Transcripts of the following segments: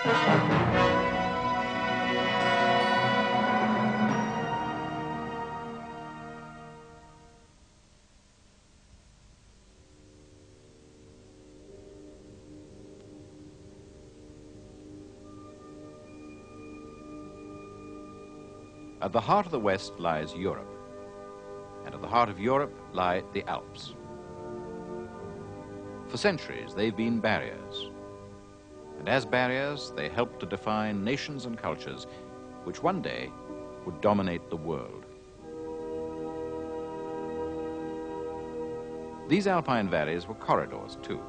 At the heart of the West lies Europe, and at the heart of Europe lie the Alps. For centuries, they've been barriers, and as barriers, they helped to define nations and cultures which one day would dominate the world. These alpine valleys were corridors, too.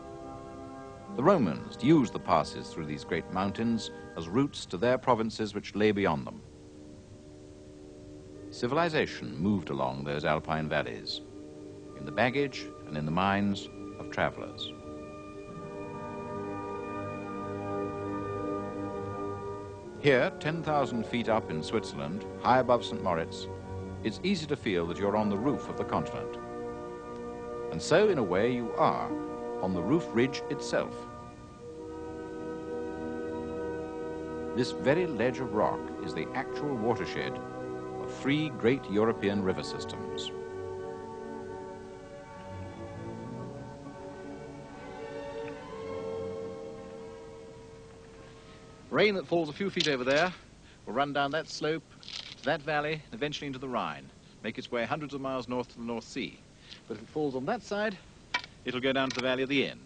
The Romans used the passes through these great mountains as routes to their provinces which lay beyond them. Civilization moved along those alpine valleys, in the baggage and in the minds of travelers. Here, 10,000 feet up in Switzerland, high above St. Moritz, it's easy to feel that you're on the roof of the continent. And so, in a way, you are, on the roof ridge itself. This very ledge of rock is the actual watershed of three great European river systems. Rain that falls a few feet over there will run down that slope to that valley and eventually into the Rhine, make its way hundreds of miles north to the North Sea. But if it falls on that side, it'll go down to the valley of the Inn.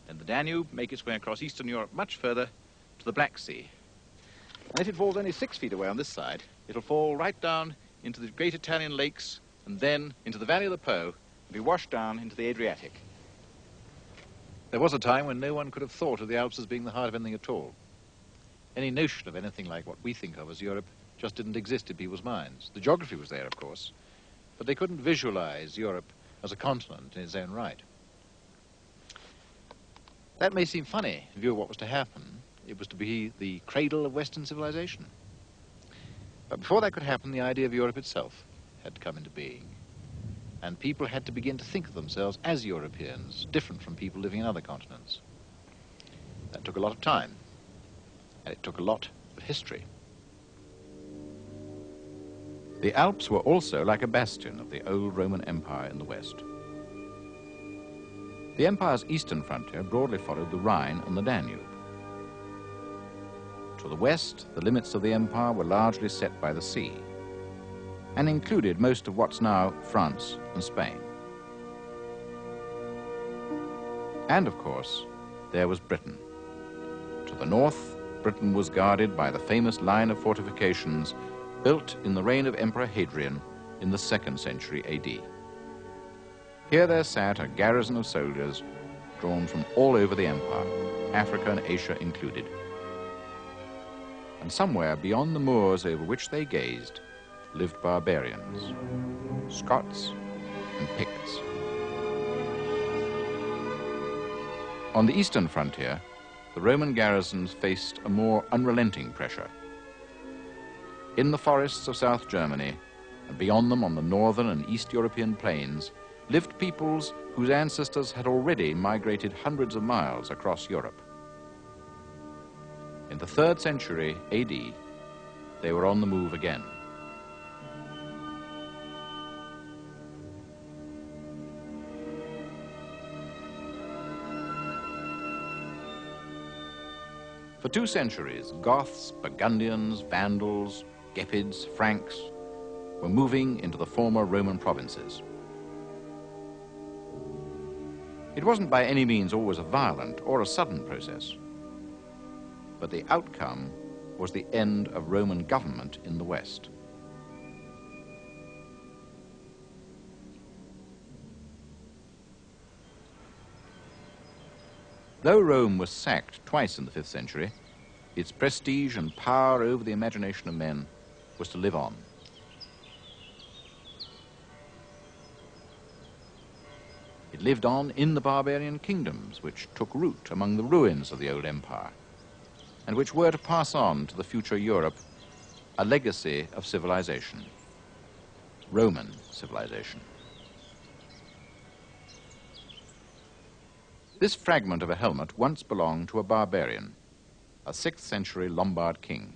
Then the Danube make its way across Eastern Europe much further to the Black Sea. And if it falls only 6 feet away on this side, it'll fall right down into the great Italian lakes and then into the valley of the Po and be washed down into the Adriatic. There was a time when no one could have thought of the Alps as being the heart of anything at all. Any notion of anything like what we think of as Europe just didn't exist in people's minds. The geography was there, of course, but they couldn't visualize Europe as a continent in its own right. That may seem funny in view of what was to happen. It was to be the cradle of Western civilization. But before that could happen, the idea of Europe itself had to come into being. And people had to begin to think of themselves as Europeans, different from people living in other continents. That took a lot of time, and it took a lot of history. The Alps were also like a bastion of the old Roman Empire in the West. The empire's eastern frontier broadly followed the Rhine and the Danube. To the west, the limits of the empire were largely set by the sea, and included most of what's now France and Spain. And of course, there was Britain. To the north, Britain was guarded by the famous line of fortifications built in the reign of Emperor Hadrian in the 2nd century AD. Here there sat a garrison of soldiers drawn from all over the empire, Africa and Asia included. And somewhere beyond the moors over which they gazed lived barbarians, Scots and Picts. On the eastern frontier, the Roman garrisons faced a more unrelenting pressure. In the forests of South Germany, and beyond them on the northern and East European plains, lived peoples whose ancestors had already migrated hundreds of miles across Europe. In the 3rd century AD, they were on the move again. For 2 centuries, Goths, Burgundians, Vandals, Gepids, Franks were moving into the former Roman provinces. It wasn't by any means always a violent or a sudden process, but the outcome was the end of Roman government in the West. Though Rome was sacked twice in the 5th century, its prestige and power over the imagination of men was to live on. It lived on in the barbarian kingdoms which took root among the ruins of the old empire, and which were to pass on to the future Europe a legacy of civilization, Roman civilization. This fragment of a helmet once belonged to a barbarian, a 6th century Lombard king.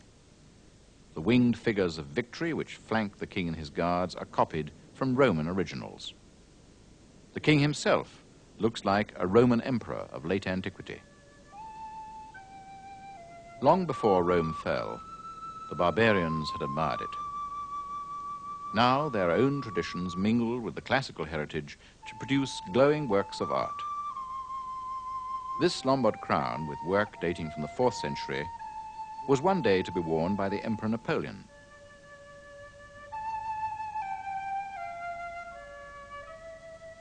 The winged figures of victory which flank the king and his guards are copied from Roman originals. The king himself looks like a Roman emperor of late antiquity. Long before Rome fell, the barbarians had admired it. Now their own traditions mingle with the classical heritage to produce glowing works of art. This Lombard crown, with work dating from the 4th century, was one day to be worn by the Emperor Napoleon.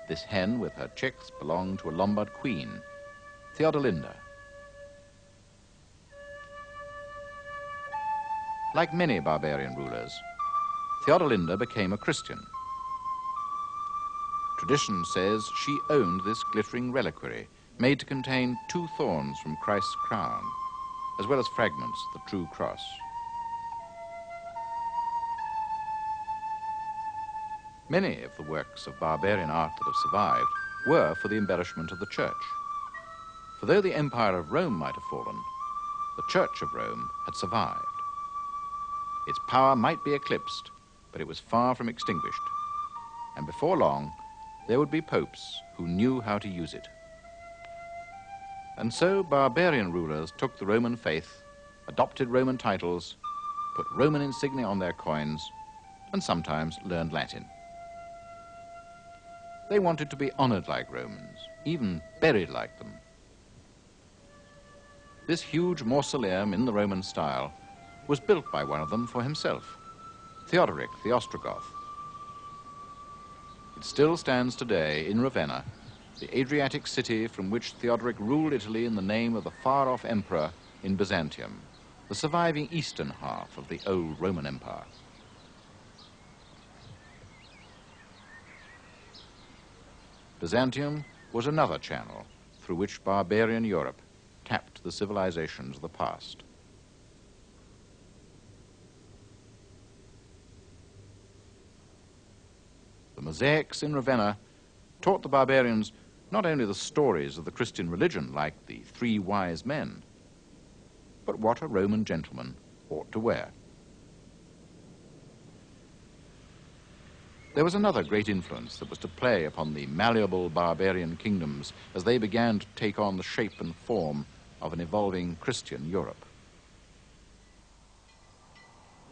This hen with her chicks belonged to a Lombard queen, Theodolinda. Like many barbarian rulers, Theodolinda became a Christian. Tradition says she owned this glittering reliquary, made to contain 2 thorns from Christ's crown, as well as fragments of the true cross. Many of the works of barbarian art that have survived were for the embellishment of the church. For though the Empire of Rome might have fallen, the Church of Rome had survived. Its power might be eclipsed, but it was far from extinguished. And before long, there would be popes who knew how to use it. And so barbarian rulers took the Roman faith, adopted Roman titles, put Roman insignia on their coins, and sometimes learned Latin. They wanted to be honored like Romans, even buried like them. This huge mausoleum in the Roman style was built by one of them for himself, Theodoric the Ostrogoth. It still stands today in Ravenna, the Adriatic city from which Theodoric ruled Italy in the name of the far-off emperor in Byzantium, the surviving eastern half of the old Roman Empire. Byzantium was another channel through which barbarian Europe tapped the civilizations of the past. The mosaics in Ravenna taught the barbarians not only the stories of the Christian religion, like the 3 wise men, but what a Roman gentleman ought to wear. There was another great influence that was to play upon the malleable barbarian kingdoms as they began to take on the shape and form of an evolving Christian Europe.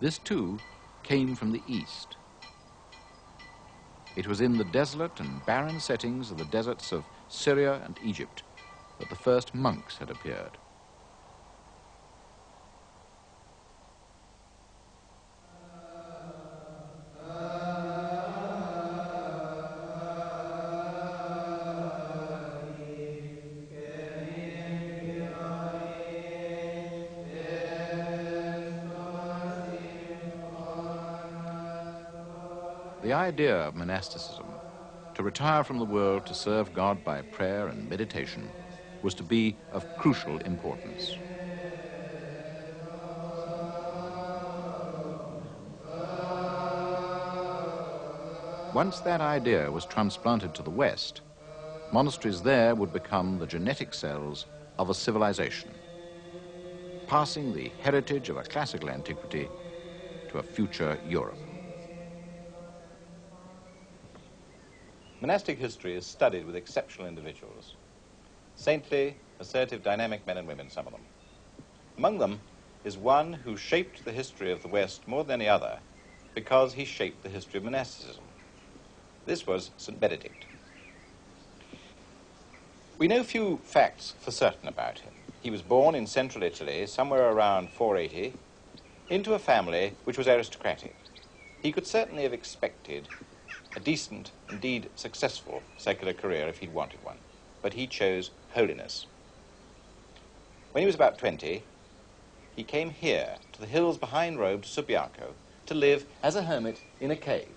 This, too, came from the East. It was in the desolate and barren settings of the deserts of Syria and Egypt that the first monks had appeared. The idea of monasticism, to retire from the world to serve God by prayer and meditation, was to be of crucial importance. Once that idea was transplanted to the West, monasteries there would become the genetic cells of a civilization, passing the heritage of a classical antiquity to a future Europe. Monastic history is studied with exceptional individuals. Saintly, assertive, dynamic men and women, some of them. Among them is one who shaped the history of the West more than any other because he shaped the history of monasticism. This was St. Benedict. We know few facts for certain about him. He was born in central Italy, somewhere around 480, into a family which was aristocratic. He could certainly have expected a decent, indeed successful, secular career if he'd wanted one, but he chose holiness. When he was about 20, he came here to the hills behind Rome, to Subiaco, to live as a hermit in a cave.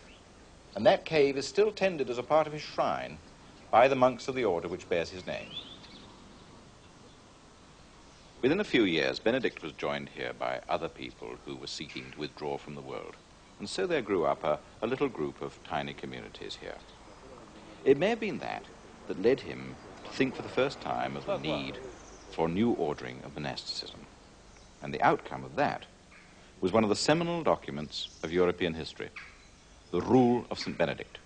And that cave is still tended as a part of his shrine by the monks of the order which bears his name. Within a few years, Benedict was joined here by other people who were seeking to withdraw from the world. And so there grew up a little group of tiny communities here. It may have been that led him to think for the first time of the need for a new ordering of monasticism. And the outcome of that was one of the seminal documents of European history, the Rule of St. Benedict.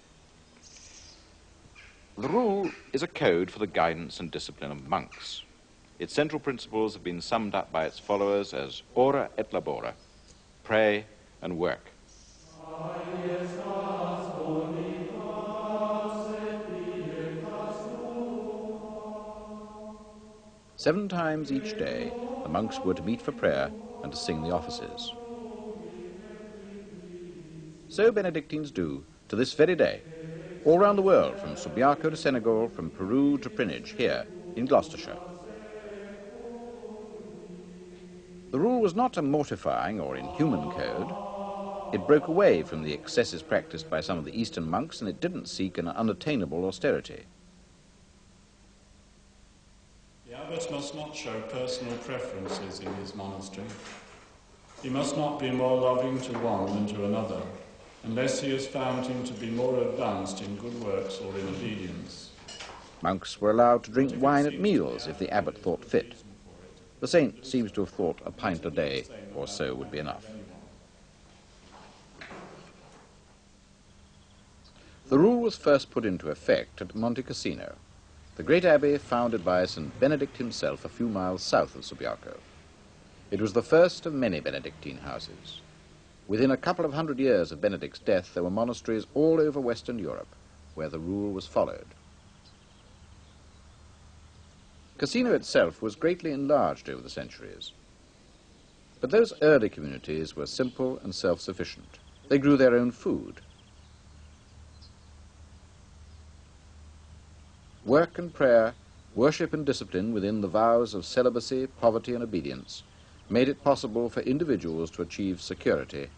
The Rule is a code for the guidance and discipline of monks. Its central principles have been summed up by its followers as ora et labora, pray and work. Seven times each day, the monks were to meet for prayer and to sing the offices. So Benedictines do to this very day, all round the world, from Subiaco to Senegal, from Peru to Prinnage, here in Gloucestershire. The rule was not a mortifying or inhuman code. It broke away from the excesses practiced by some of the Eastern monks, and it didn't seek an unattainable austerity. The abbot must not show personal preferences in his monastery. He must not be more loving to one than to another, unless he has found him to be more advanced in good works or in obedience. Monks were allowed to drink wine at meals if the abbot thought fit. The saint seems to have thought a pint a day or so would be enough. The rule was first put into effect at Monte Cassino, the great abbey founded by St. Benedict himself a few miles south of Subiaco. It was the first of many Benedictine houses. Within a couple of 100 years of Benedict's death, there were monasteries all over Western Europe where the rule was followed. Cassino itself was greatly enlarged over the centuries. But those early communities were simple and self-sufficient. They grew their own food. Work and prayer, worship and discipline within the vows of celibacy, poverty and obedience made it possible for individuals to achieve security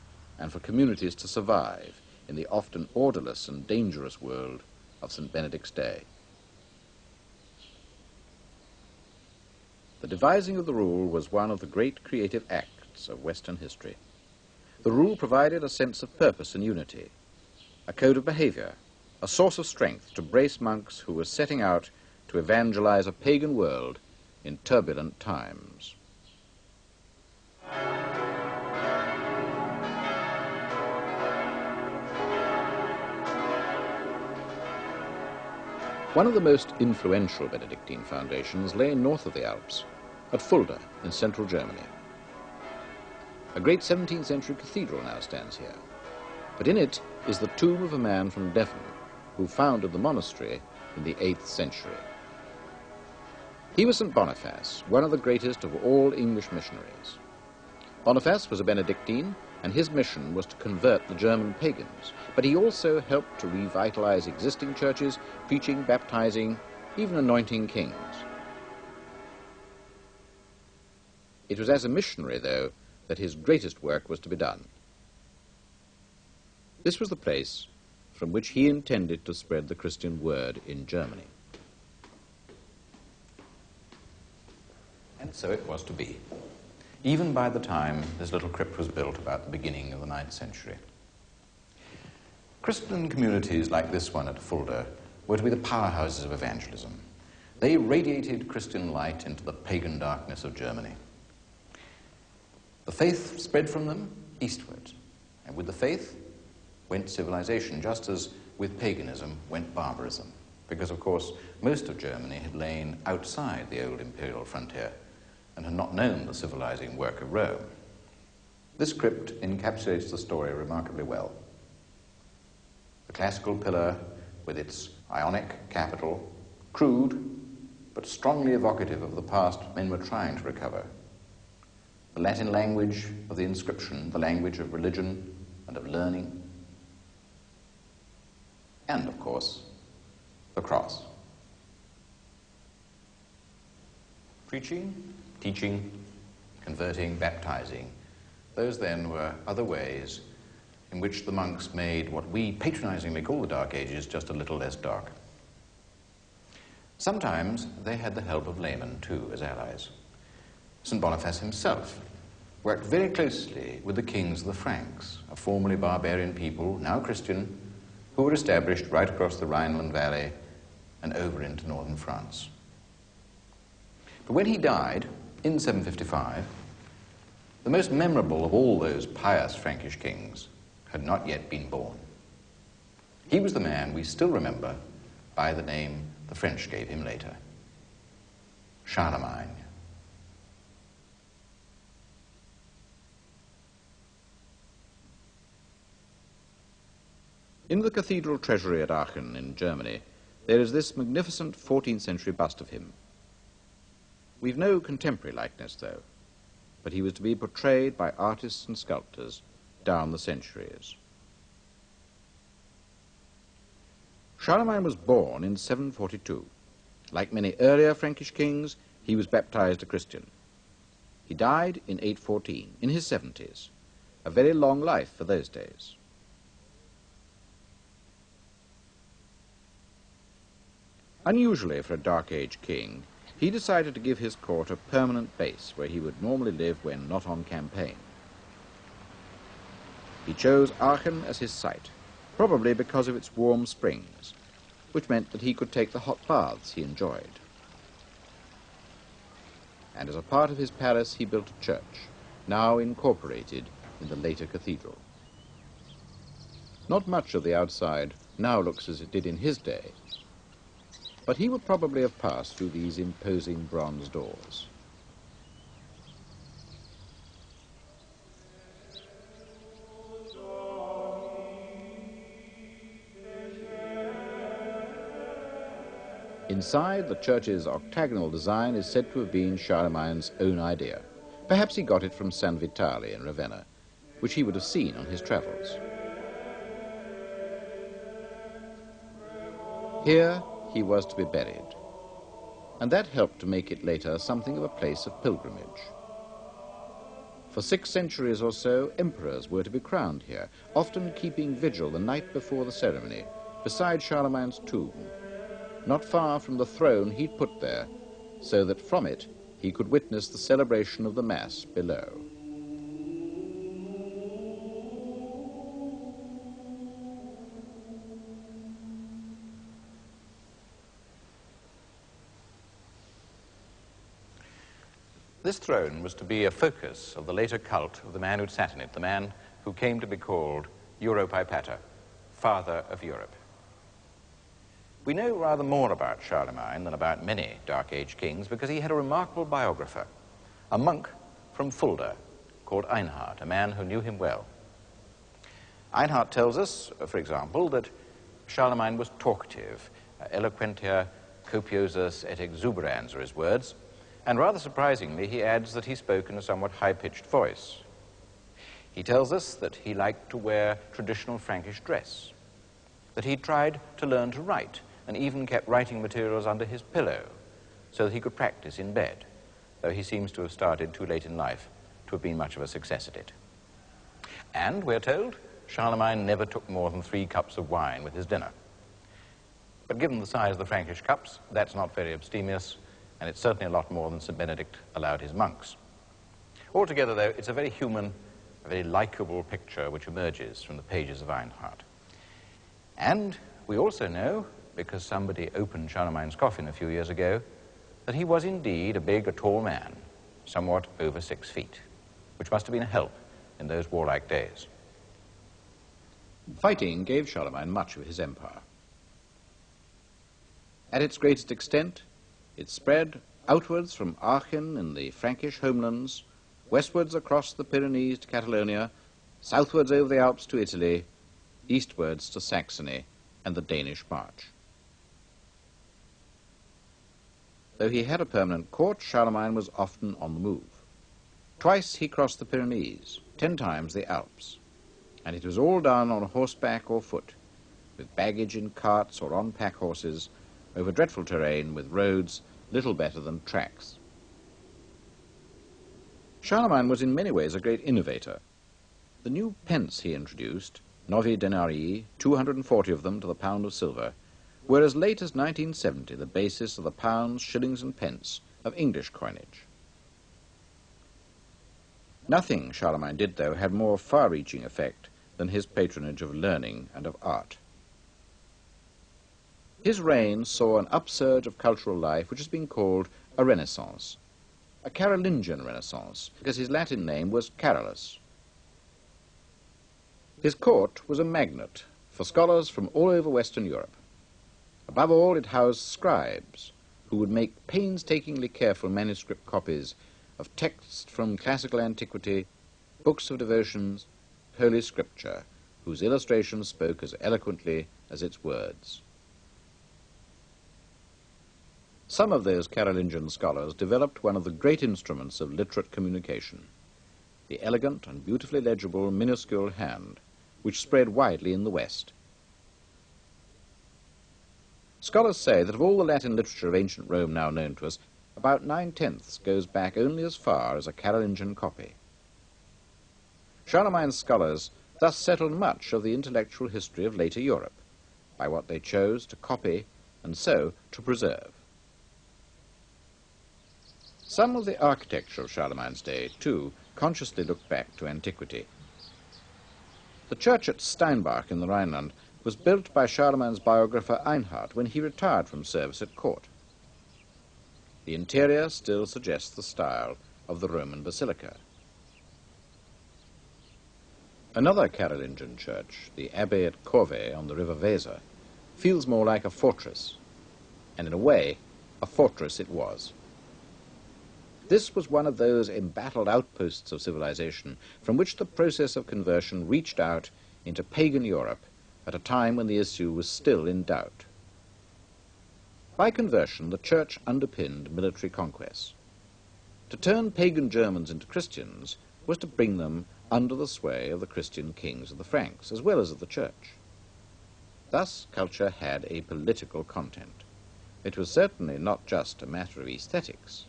and for communities to survive in the often orderless and dangerous world of St. Benedict's day. The devising of the rule was one of the great creative acts of Western history. The rule provided a sense of purpose and unity, a code of behavior, a source of strength to brace monks who were setting out to evangelize a pagan world in turbulent times. One of the most influential Benedictine foundations lay north of the Alps, at Fulda in central Germany. A great 17th century cathedral now stands here, but in it is the tomb of a man from Devon who founded the monastery in the 8th century. He was St. Boniface, one of the greatest of all English missionaries. Boniface was a Benedictine, and his mission was to convert the German pagans, but he also helped to revitalize existing churches, preaching, baptizing, even anointing kings. It was as a missionary, though, that his greatest work was to be done. This was the place from which he intended to spread the Christian word in Germany. And so it was to be, even by the time this little crypt was built about the beginning of the 9th century. Christian communities like this one at Fulda were to be the powerhouses of evangelism. They radiated Christian light into the pagan darkness of Germany. The faith spread from them eastward, and with the faith went civilization, just as with paganism went barbarism, because, of course, most of Germany had lain outside the old imperial frontier and had not known the civilizing work of Rome. This crypt encapsulates the story remarkably well. The classical pillar with its Ionic capital, crude but strongly evocative of the past men were trying to recover. The Latin language of the inscription, the language of religion and of learning, and, of course, the cross. Preaching, teaching, converting, baptizing, those then were other ways in which the monks made what we patronizingly call the Dark Ages just a little less dark. Sometimes they had the help of laymen, too, as allies. St. Boniface himself worked very closely with the kings of the Franks, a formerly barbarian people, now Christian, who were established right across the Rhineland Valley and over into northern France. But when he died in 755, The most memorable of all those pious Frankish kings had not yet been born. He was the man we still remember by the name the French gave him later, Charlemagne. In the cathedral treasury at Aachen in Germany, there is this magnificent 14th century bust of him. We've no contemporary likeness, though, but he was to be portrayed by artists and sculptors down the centuries. Charlemagne was born in 742. Like many earlier Frankish kings, he was baptized a Christian. He died in 814, in his 70s, a very long life for those days. Unusually for a Dark Age king, he decided to give his court a permanent base where he would normally live when not on campaign. He chose Aachen as his site, probably because of its warm springs, which meant that he could take the hot baths he enjoyed. And as a part of his palace, he built a church, now incorporated in the later cathedral. Not much of the outside now looks as it did in his day, but he would probably have passed through these imposing bronze doors. Inside, the church's octagonal design is said to have been Charlemagne's own idea. Perhaps he got it from San Vitale in Ravenna, which he would have seen on his travels. Here he was to be buried, and that helped to make it later something of a place of pilgrimage. For 6 centuries or so, emperors were to be crowned here, often keeping vigil the night before the ceremony, beside Charlemagne's tomb, not far from the throne he'd put there, so that from it he could witness the celebration of the Mass below. This throne was to be a focus of the later cult of the man who'd sat in it, the man who came to be called Europae Pater, Father of Europe. We know rather more about Charlemagne than about many Dark Age kings because he had a remarkable biographer, a monk from Fulda called Einhard, a man who knew him well. Einhard tells us, for example, that Charlemagne was talkative, eloquentia copiosus et exuberans are his words, and rather surprisingly, he adds that he spoke in a somewhat high-pitched voice. He tells us that he liked to wear traditional Frankish dress, that he tried to learn to write, and even kept writing materials under his pillow so that he could practice in bed, though he seems to have started too late in life to have been much of a success at it. And, we're told, Charlemagne never took more than 3 cups of wine with his dinner. But given the size of the Frankish cups, that's not very abstemious, and it's certainly a lot more than St. Benedict allowed his monks. Altogether, though, it's a very human, a very likable picture which emerges from the pages of Einhard. And we also know, because somebody opened Charlemagne's coffin a few years ago, that he was indeed a tall man, somewhat over 6 feet, which must have been a help in those warlike days. Fighting gave Charlemagne much of his empire. At its greatest extent, it spread outwards from Aachen in the Frankish homelands, westwards across the Pyrenees to Catalonia, southwards over the Alps to Italy, eastwards to Saxony and the Danish March. Though he had a permanent court, Charlemagne was often on the move. Twice he crossed the Pyrenees, 10 times the Alps, and it was all done on horseback or foot, with baggage in carts or on pack horses, over dreadful terrain with roads little better than tracks. Charlemagne was in many ways a great innovator. The new pence he introduced, novi denarii, 240 of them to the pound of silver, were as late as 1970 the basis of the pounds, shillings and pence of English coinage. Nothing Charlemagne did, though, had more far-reaching effect than his patronage of learning and of art. His reign saw an upsurge of cultural life which has been called a Renaissance. a Carolingian Renaissance, because his Latin name was Carolus. His court was a magnet for scholars from all over Western Europe. Above all, it housed scribes who would make painstakingly careful manuscript copies of texts from classical antiquity, books of devotions, Holy Scripture, whose illustrations spoke as eloquently as its words. Some of those Carolingian scholars developed one of the great instruments of literate communication, the elegant and beautifully legible minuscule hand, which spread widely in the West. Scholars say that of all the Latin literature of ancient Rome now known to us, about 9/10 goes back only as far as a Carolingian copy. Charlemagne's scholars thus settled much of the intellectual history of later Europe by what they chose to copy and so to preserve. Some of the architecture of Charlemagne's day, too, consciously looked back to antiquity. The church at Steinbach in the Rhineland was built by Charlemagne's biographer Einhard when he retired from service at court. The interior still suggests the style of the Roman basilica. Another Carolingian church, the Abbey at Corvey on the river Weser, feels more like a fortress, and in a way, a fortress it was. This was one of those embattled outposts of civilization from which the process of conversion reached out into pagan Europe at a time when the issue was still in doubt. By conversion, the church underpinned military conquests. To turn pagan Germans into Christians was to bring them under the sway of the Christian kings of the Franks, as well as of the church. Thus, culture had a political content. It was certainly not just a matter of aesthetics.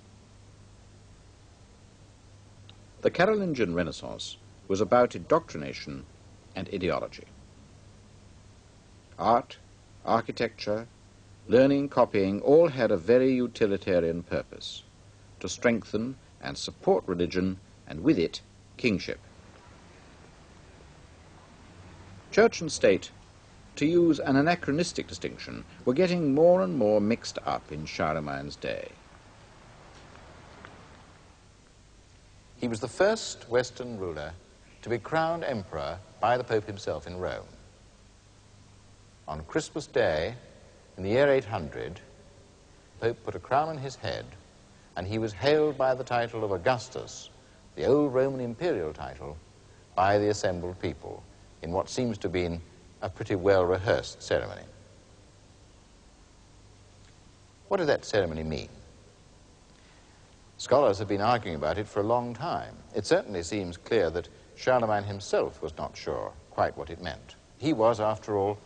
The Carolingian Renaissance was about indoctrination and ideology. Art, architecture, learning, copying, all had a very utilitarian purpose, to strengthen and support religion, and with it, kingship. Church and state, to use an anachronistic distinction, were getting more and more mixed up in Charlemagne's day. He was the first Western ruler to be crowned emperor by the Pope himself in Rome. On Christmas Day, in the year 800, the Pope put a crown on his head, and he was hailed by the title of Augustus, the old Roman imperial title, by the assembled people, in what seems to have been a pretty well-rehearsed ceremony. What did that ceremony mean? Scholars have been arguing about it for a long time. It certainly seems clear that Charlemagne himself was not sure quite what it meant. He was, after all,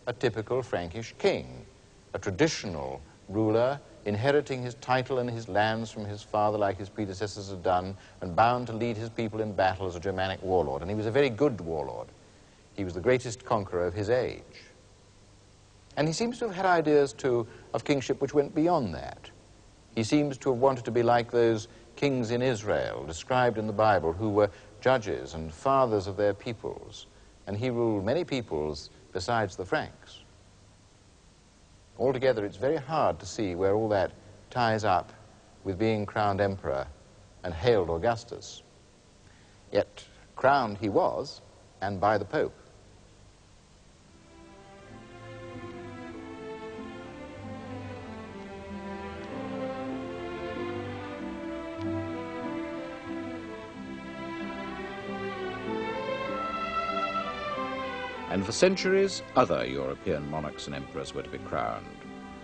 a typical Frankish king, a traditional ruler, inheriting his title and his lands from his father like his predecessors had done, and bound to lead his people in battle as a Germanic warlord. And he was a very good warlord. He was the greatest conqueror of his age. And he seems to have had ideas, too, of kingship which went beyond that. He seems to have wanted to be like those kings in Israel, described in the Bible, who were judges and fathers of their peoples. And he ruled many peoples besides the Franks. Altogether, it's very hard to see where all that ties up with being crowned emperor and hailed Augustus. Yet crowned he was, and by the Pope. And for centuries, other European monarchs and emperors were to be crowned,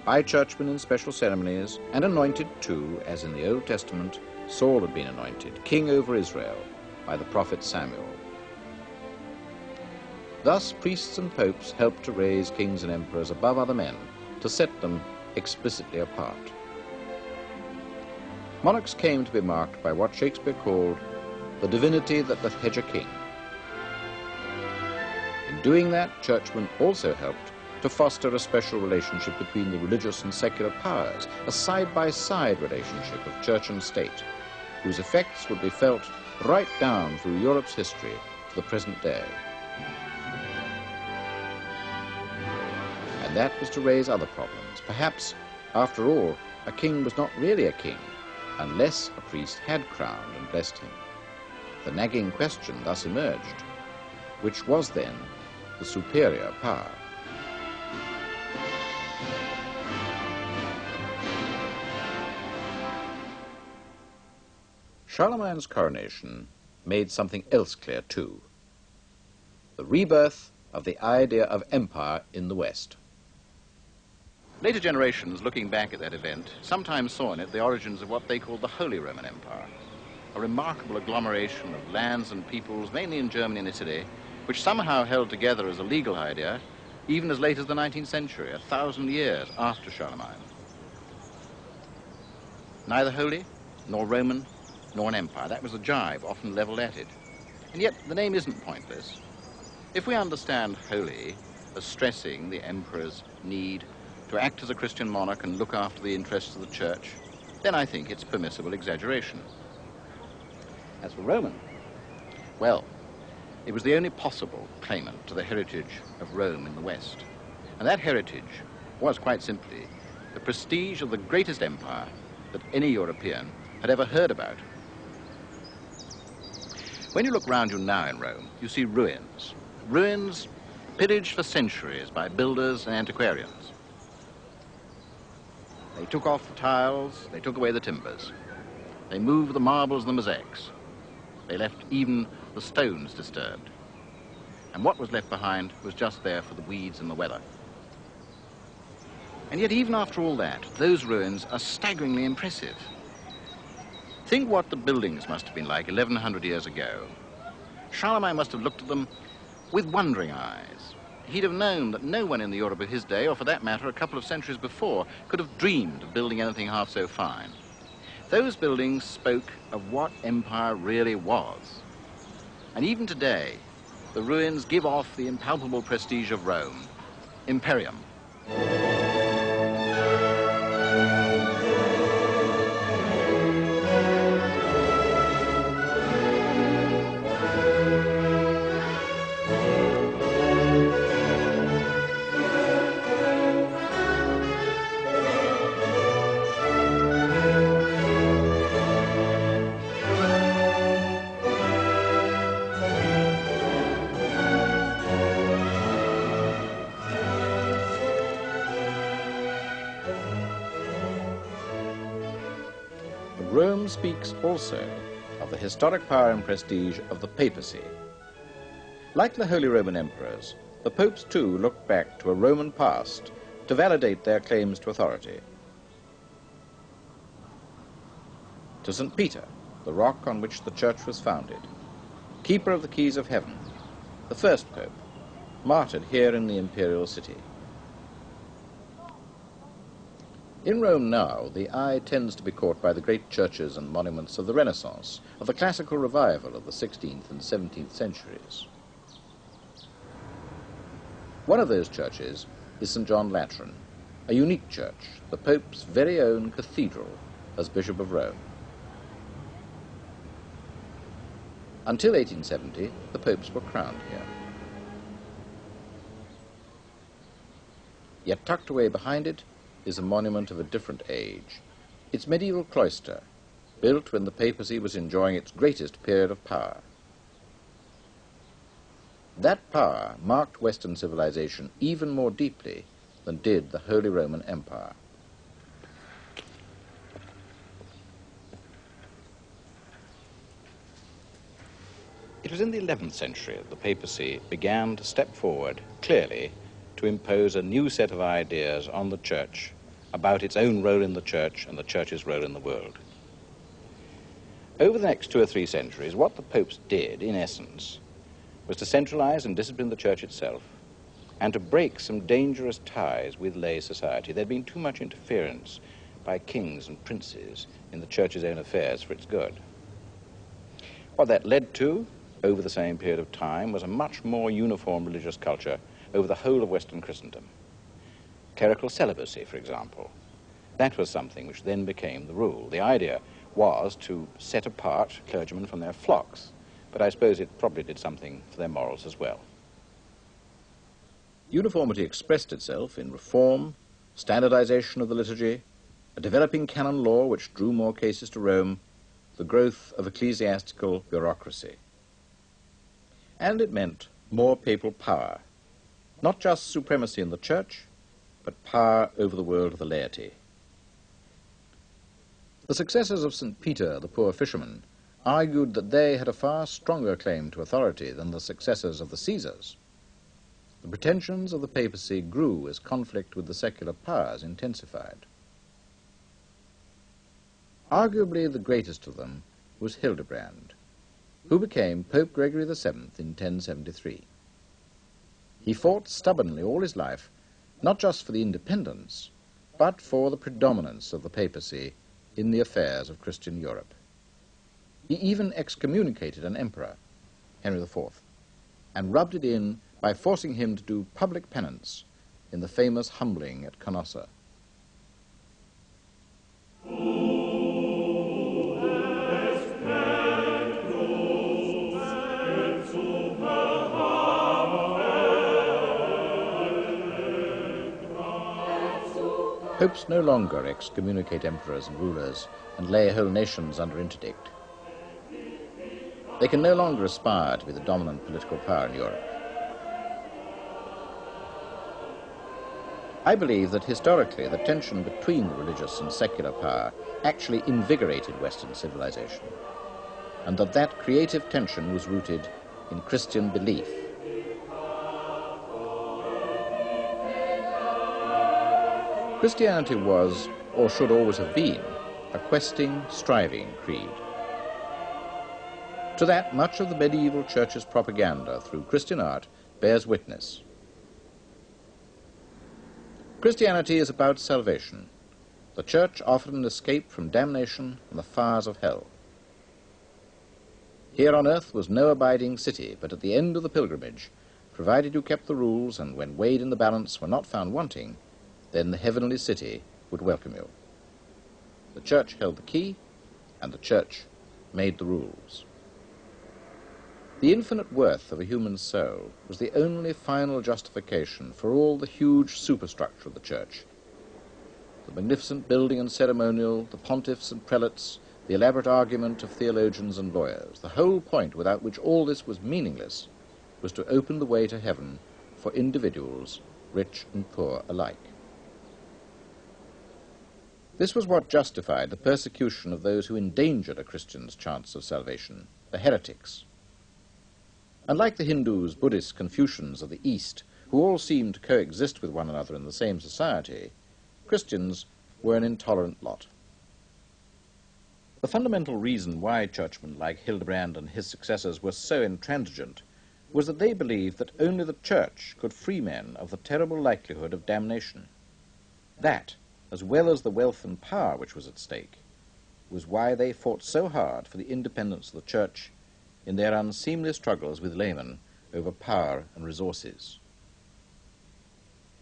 by churchmen in special ceremonies, and anointed too, as in the Old Testament, Saul had been anointed, king over Israel, by the prophet Samuel. Thus, priests and popes helped to raise kings and emperors above other men, to set them explicitly apart. Monarchs came to be marked by what Shakespeare called the divinity that doth hedge a king. In doing that, churchmen also helped to foster a special relationship between the religious and secular powers, a side-by-side relationship of church and state, whose effects would be felt right down through Europe's history to the present day. And that was to raise other problems. Perhaps, after all, a king was not really a king, unless a priest had crowned and blessed him. The nagging question thus emerged: which was then the superior power? Charlemagne's coronation made something else clear too: the rebirth of the idea of empire in the West. Later generations, looking back at that event, sometimes saw in it the origins of what they called the Holy Roman Empire, a remarkable agglomeration of lands and peoples, mainly in Germany and Italy, which somehow held together as a legal idea even as late as the 19th century, 1,000 years after Charlemagne. Neither holy, nor Roman, nor an empire. That was a jibe often levelled at it. And yet the name isn't pointless. If we understand holy as stressing the emperor's need to act as a Christian monarch and look after the interests of the church, then I think it's permissible exaggeration. As for Roman, well, it was the only possible claimant to the heritage of Rome in the West. And that heritage was, quite simply, the prestige of the greatest empire that any European had ever heard about. When you look round you now in Rome, you see ruins. Ruins pillaged for centuries by builders and antiquarians. They took off the tiles, they took away the timbers. They moved the marbles and the mosaics. They left even the stones disturbed. And what was left behind was just there for the weeds and the weather. And yet, even after all that, those ruins are staggeringly impressive. Think what the buildings must have been like 1,100 years ago. Charlemagne must have looked at them with wondering eyes. He'd have known that no one in the Europe of his day, or for that matter a couple of centuries before, could have dreamed of building anything half so fine. Those buildings spoke of what empire really was. And even today, the ruins give off the impalpable prestige of Rome, Imperium. Rome speaks also of the historic power and prestige of the papacy. Like the Holy Roman emperors, the popes too looked back to a Roman past to validate their claims to authority. To St. Peter, the rock on which the church was founded, keeper of the keys of heaven, the first pope, martyred here in the imperial city. In Rome now, the eye tends to be caught by the great churches and monuments of the Renaissance, of the classical revival of the 16th and 17th centuries. One of those churches is St. John Lateran, a unique church, the Pope's very own cathedral as Bishop of Rome. Until 1870, the popes were crowned here. Yet tucked away behind it is a monument of a different age. Its medieval cloister, built when the papacy was enjoying its greatest period of power. That power marked Western civilization even more deeply than did the Holy Roman Empire. It was in the 11th century that the papacy began to step forward clearly to impose a new set of ideas on the church about its own role in the church and the church's role in the world. Over the next 2 or 3 centuries, what the popes did, in essence, was to centralize and discipline the church itself and to break some dangerous ties with lay society. There'd been too much interference by kings and princes in the church's own affairs for its good. What that led to, over the same period of time, was a much more uniform religious culture over the whole of Western Christendom. Clerical celibacy, for example. That was something which then became the rule. The idea was to set apart clergymen from their flocks, but I suppose it probably did something for their morals as well. Uniformity expressed itself in reform, standardization of the liturgy, a developing canon law which drew more cases to Rome, the growth of ecclesiastical bureaucracy. And it meant more papal power, not just supremacy in the church, but power over the world of the laity. The successors of St. Peter, the poor fisherman, argued that they had a far stronger claim to authority than the successors of the Caesars. The pretensions of the papacy grew as conflict with the secular powers intensified. Arguably the greatest of them was Hildebrand, who became Pope Gregory VII in 1073. He fought stubbornly all his life, not just for the independence, but for the predominance of the papacy in the affairs of Christian Europe. He even excommunicated an emperor, Henry IV, and rubbed it in by forcing him to do public penance in the famous humbling at Canossa. Popes no longer excommunicate emperors and rulers and lay whole nations under interdict. They can no longer aspire to be the dominant political power in Europe. I believe that historically the tension between the religious and secular power actually invigorated Western civilization, and that creative tension was rooted in Christian belief. Christianity was, or should always have been, a questing, striving creed. To that, much of the medieval church's propaganda through Christian art bears witness. Christianity is about salvation. The church offered an escape from damnation and the fires of hell. Here on earth was no abiding city, but at the end of the pilgrimage, provided you kept the rules and when weighed in the balance were not found wanting, then the heavenly city would welcome you. The church held the key, and the church made the rules. The infinite worth of a human soul was the only final justification for all the huge superstructure of the church. The magnificent building and ceremonial, the pontiffs and prelates, the elaborate argument of theologians and lawyers, the whole point without which all this was meaningless was to open the way to heaven for individuals, rich and poor alike. This was what justified the persecution of those who endangered a Christian's chance of salvation, the heretics. Unlike the Hindus, Buddhists, Confucians of the East, who all seemed to coexist with one another in the same society, Christians were an intolerant lot. The fundamental reason why churchmen like Hildebrand and his successors were so intransigent was that they believed that only the church could free men of the terrible likelihood of damnation. That, as well as the wealth and power which was at stake, was why they fought so hard for the independence of the church in their unseemly struggles with laymen over power and resources.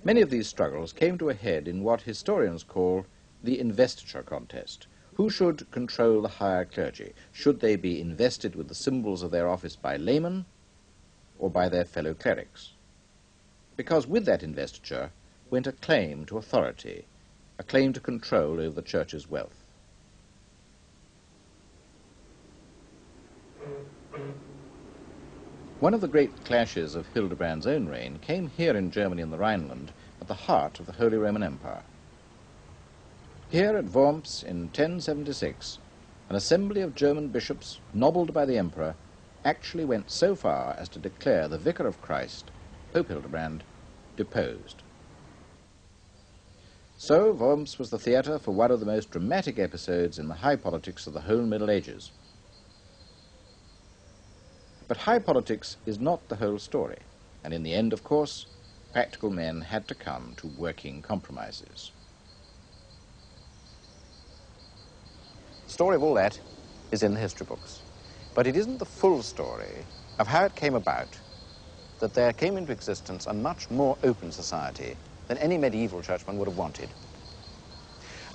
Many of these struggles came to a head in what historians call the investiture contest. Who should control the higher clergy? Should they be invested with the symbols of their office by laymen or by their fellow clerics? Because with that investiture went a claim to authority, a claim to control over the church's wealth. One of the great clashes of Hildebrand's own reign came here in Germany and the Rhineland, at the heart of the Holy Roman Empire. Here at Worms in 1076, an assembly of German bishops, nobbled by the emperor, actually went so far as to declare the Vicar of Christ, Pope Hildebrand, deposed. So Worms was the theatre for one of the most dramatic episodes in the high politics of the whole Middle Ages. But high politics is not the whole story, and in the end, of course, practical men had to come to working compromises. The story of all that is in the history books, but it isn't the full story of how it came about that there came into existence a much more open society than any medieval churchman would have wanted.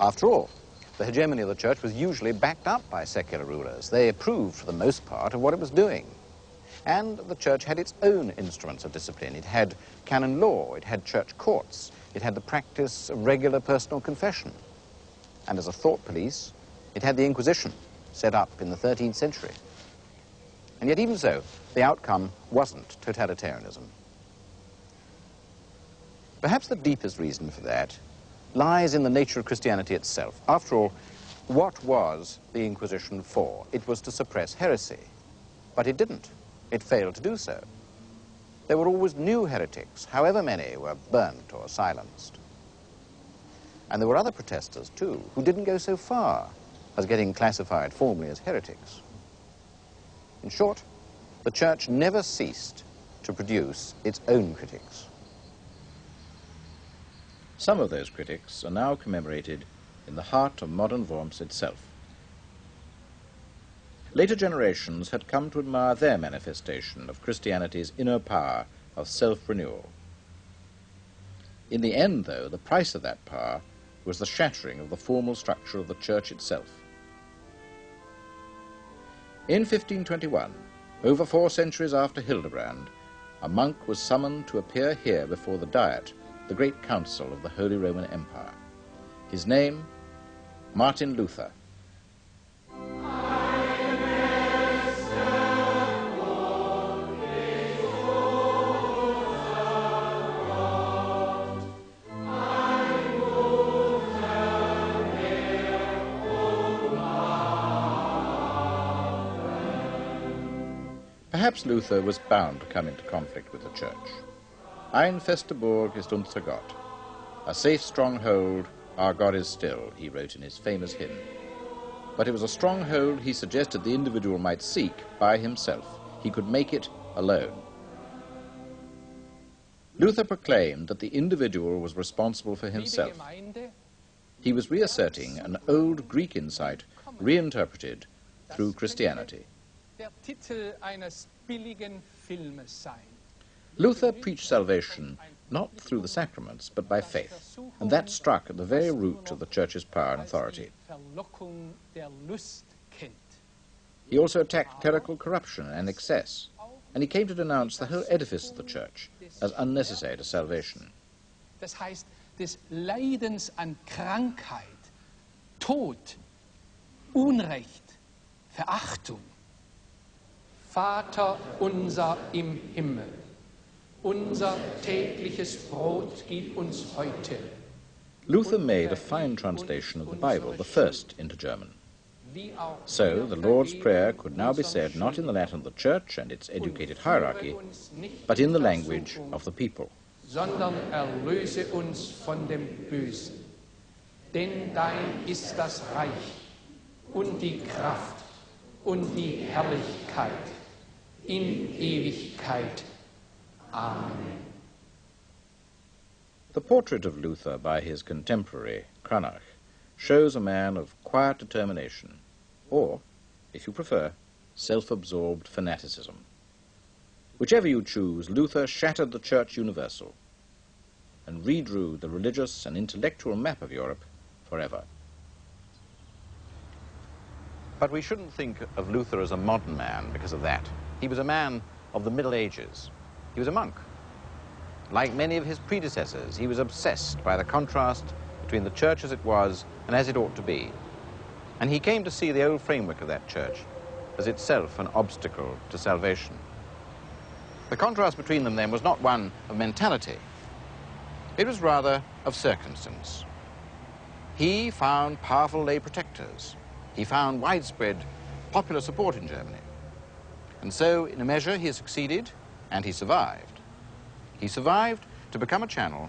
After all, the hegemony of the church was usually backed up by secular rulers. They approved, for the most part, of what it was doing. And the church had its own instruments of discipline. It had canon law, it had church courts, it had the practice of regular personal confession. and as a thought police, it had the Inquisition set up in the 13th century. And yet even so, the outcome wasn't totalitarianism. Perhaps the deepest reason for that lies in the nature of Christianity itself. After all, what was the Inquisition for? It was to suppress heresy, but it didn't. It failed to do so. There were always new heretics, however many were burnt or silenced. And there were other protesters, too, who didn't go so far as getting classified formally as heretics. In short, the Church never ceased to produce its own critics. Some of those critics are now commemorated in the heart of modern Worms itself. Later generations had come to admire their manifestation of Christianity's inner power of self-renewal. In the end, though, the price of that power was the shattering of the formal structure of the Church itself. In 1521, over 4 centuries after Hildebrand, a monk was summoned to appear here before the Diet, the great council of the Holy Roman Empire. His name, Martin Luther. Perhaps Luther was bound to come into conflict with the Church. Ein feste Burg ist unser Gott. A safe stronghold, our God is still, he wrote in his famous hymn. But it was a stronghold he suggested the individual might seek by himself. He could make it alone. Luther proclaimed that the individual was responsible for himself. He was reasserting an old Greek insight reinterpreted through Christianity. Luther preached salvation not through the sacraments, but by faith, and that struck at the very root of the Church's power and authority. He also attacked clerical corruption and excess, and he came to denounce the whole edifice of the Church as unnecessary to salvation. Das heißt, des Leidens an Krankheit, Tod, Unrecht, Verachtung. Vater unser im Himmel, unser tägliches Brot gib uns heute. Luther made a fine translation of the Bible, the first into German. So the Lord's Prayer could now be said not in the Latin of the Church and its educated hierarchy, but in the language of the people. Sondern erlöse uns von dem Bösen. Denn dein ist das Reich und die Kraft und die Herrlichkeit in Ewigkeit. Amen. The portrait of Luther by his contemporary, Cranach, shows a man of quiet determination, or, if you prefer, self-absorbed fanaticism. Whichever you choose, Luther shattered the Church universal and redrew the religious and intellectual map of Europe forever. But we shouldn't think of Luther as a modern man because of that. He was a man of the Middle Ages. He was a monk. Like many of his predecessors, he was obsessed by the contrast between the Church as it was and as it ought to be. And he came to see the old framework of that Church as itself an obstacle to salvation. The contrast between them then was not one of mentality. It was rather of circumstance. He found powerful lay protectors. He found widespread popular support in Germany. And so, in a measure, he succeeded, and he survived. He survived to become a channel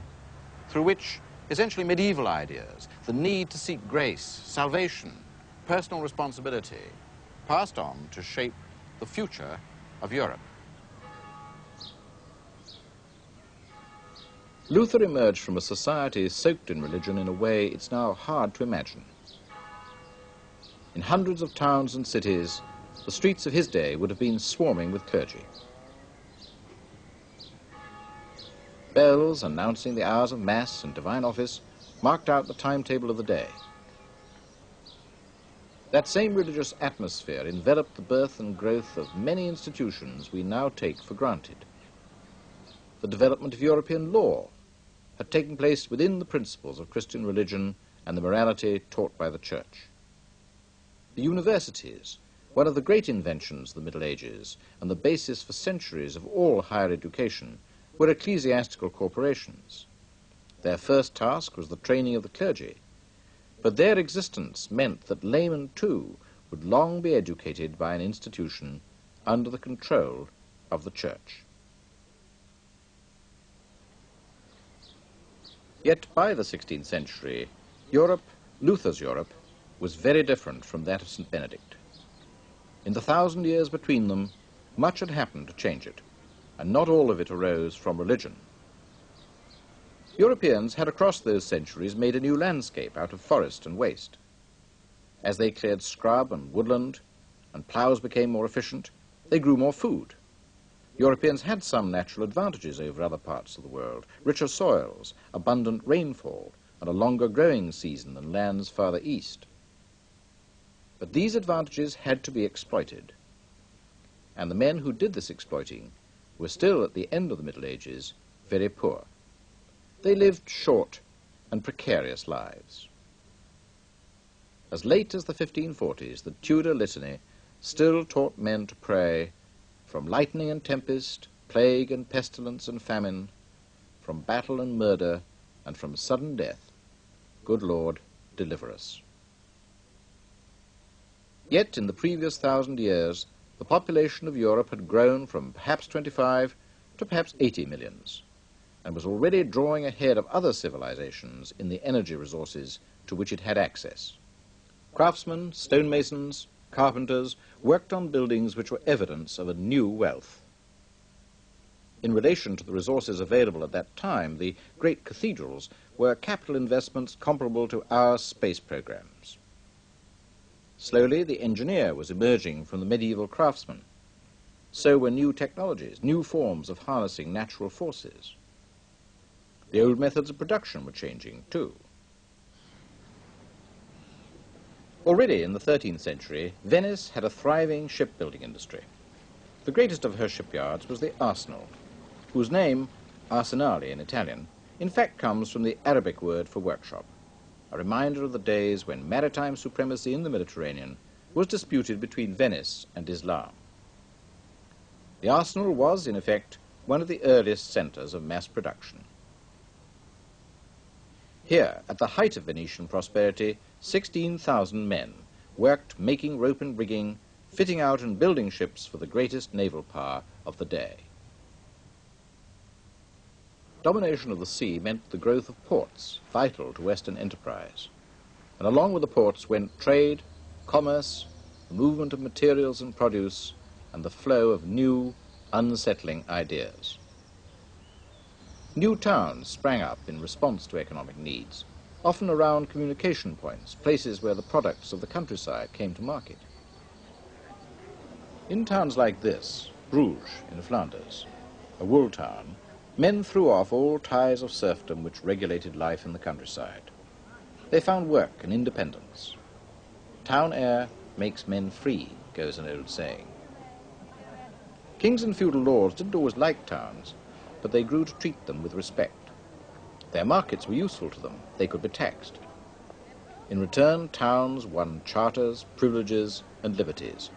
through which essentially medieval ideas, the need to seek grace, salvation, personal responsibility, passed on to shape the future of Europe. Luther emerged from a society soaked in religion in a way it's now hard to imagine. In hundreds of towns and cities, the streets of his day would have been swarming with clergy. Bells announcing the hours of Mass and divine office marked out the timetable of the day. That same religious atmosphere enveloped the birth and growth of many institutions we now take for granted. The development of European law had taken place within the principles of Christian religion and the morality taught by the Church. The universities, one of the great inventions of the Middle Ages and the basis for centuries of all higher education, were ecclesiastical corporations. Their first task was the training of the clergy, but their existence meant that laymen too would long be educated by an institution under the control of the Church. Yet by the 16th century, Europe, Luther's Europe, was very different from that of St. Benedict. In the 1,000 years between them, much had happened to change it, and not all of it arose from religion. Europeans had across those centuries made a new landscape out of forest and waste. As they cleared scrub and woodland, and ploughs became more efficient, they grew more food. Europeans had some natural advantages over other parts of the world: richer soils, abundant rainfall, and a longer growing season than lands farther east. But these advantages had to be exploited, and the men who did this exploiting were still, at the end of the Middle Ages, very poor. They lived short and precarious lives. As late as the 1540s, the Tudor litany still taught men to pray, from lightning and tempest, plague and pestilence and famine, from battle and murder, and from sudden death, good Lord, deliver us. Yet in the previous 1,000 years, the population of Europe had grown from perhaps 25 to perhaps 80 millions, and was already drawing ahead of other civilizations in the energy resources to which it had access. Craftsmen, stonemasons, carpenters worked on buildings which were evidence of a new wealth. In relation to the resources available at that time, the great cathedrals were capital investments comparable to our space programs. Slowly, the engineer was emerging from the medieval craftsman. So were new technologies, new forms of harnessing natural forces. The old methods of production were changing too. Already in the 13th century, Venice had a thriving shipbuilding industry. The greatest of her shipyards was the Arsenal, whose name, arsenale in Italian, in fact comes from the Arabic word for workshop, a reminder of the days when maritime supremacy in the Mediterranean was disputed between Venice and Islam. The Arsenal was, in effect, one of the earliest centers of mass production. Here, at the height of Venetian prosperity, 16,000 men worked making rope and rigging, fitting out and building ships for the greatest naval power of the day. Domination of the sea meant the growth of ports, vital to Western enterprise. And along with the ports went trade, commerce, the movement of materials and produce, and the flow of new, unsettling ideas. New towns sprang up in response to economic needs, often around communication points, places where the products of the countryside came to market. In towns like this, Bruges in Flanders, a wool town, men threw off all ties of serfdom which regulated life in the countryside. They found work and independence. Town air makes men free, goes an old saying. Kings and feudal lords didn't always like towns, but they grew to treat them with respect. Their markets were useful to them. They could be taxed. In return, towns won charters, privileges, and liberties.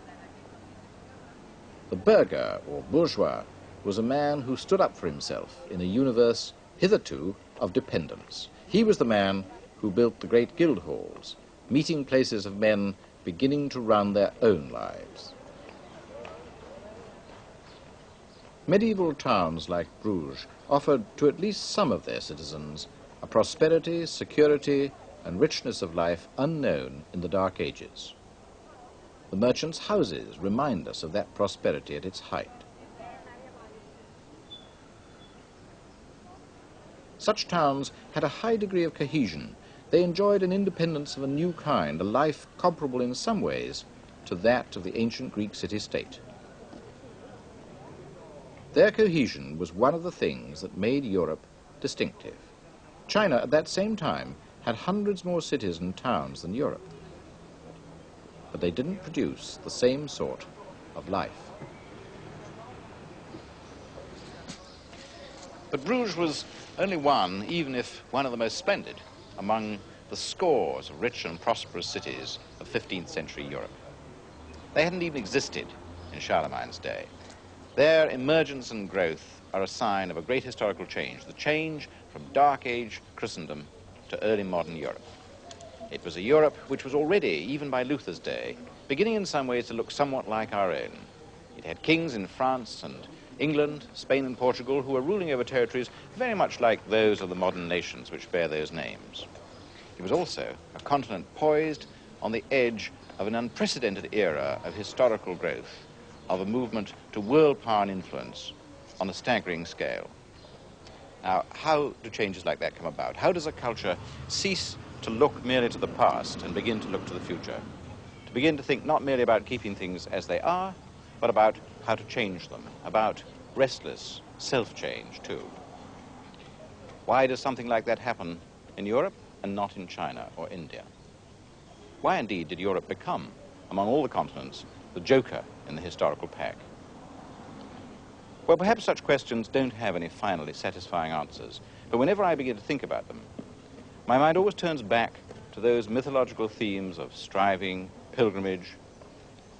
The burgher, or bourgeois, was a man who stood up for himself in a universe hitherto of dependence. He was the man who built the great guild halls, meeting places of men beginning to run their own lives. Medieval towns like Bruges offered to at least some of their citizens a prosperity, security, and richness of life unknown in the Dark Ages. The merchants' houses remind us of that prosperity at its height. Such towns had a high degree of cohesion. They enjoyed an independence of a new kind, a life comparable in some ways to that of the ancient Greek city-state. Their cohesion was one of the things that made Europe distinctive. China at that same time had hundreds more cities and towns than Europe, but they didn't produce the same sort of life. But Bruges was only one, even if one of the most splendid, among the scores of rich and prosperous cities of 15th century Europe. They hadn't even existed in Charlemagne's day. Their emergence and growth are a sign of a great historical change, the change from Dark Age Christendom to early modern Europe. It was a Europe which was already, even by Luther's day, beginning in some ways to look somewhat like our own. It had kings in France and England, Spain and Portugal who were ruling over territories very much like those of the modern nations which bear those names. It was also a continent poised on the edge of an unprecedented era of historical growth, of a movement to world power and influence on a staggering scale. Now, how do changes like that come about? How does a culture cease to look merely to the past and begin to look to the future? To begin to think not merely about keeping things as they are, but about how to change them, about restless self-change too. Why does something like that happen in Europe and not in China or India? Why indeed did Europe become, among all the continents, the joker in the historical pack? Well, perhaps such questions don't have any finally satisfying answers, but whenever I begin to think about them, my mind always turns back to those mythological themes of striving, pilgrimage,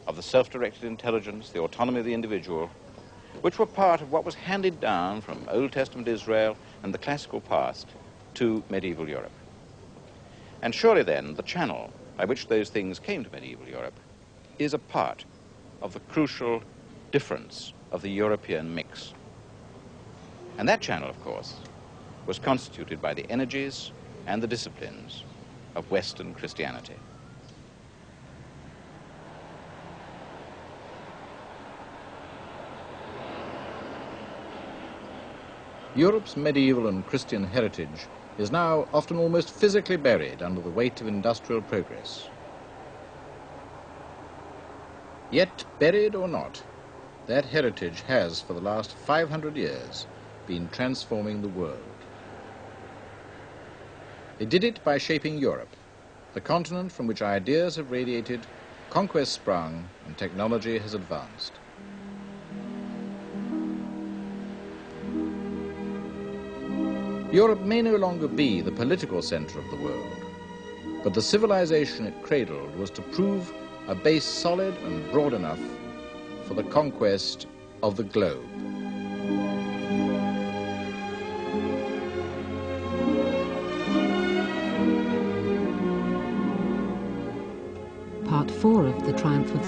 of the self-directed intelligence, the autonomy of the individual, which were part of what was handed down from Old Testament Israel and the classical past to medieval Europe. And surely then the channel by which those things came to medieval Europe is a part of the crucial difference of the European mix. And that channel, of course, was constituted by the energies and the disciplines of Western Christianity. Europe's medieval and Christian heritage is now often almost physically buried under the weight of industrial progress. Yet, buried or not, that heritage has, for the last 500 years, been transforming the world. It did it by shaping Europe, the continent from which ideas have radiated, conquest sprung, and technology has advanced. Europe may no longer be the political center of the world, but the civilization it cradled was to prove a base solid and broad enough for the conquest of the globe. Part 4 of The Triumph of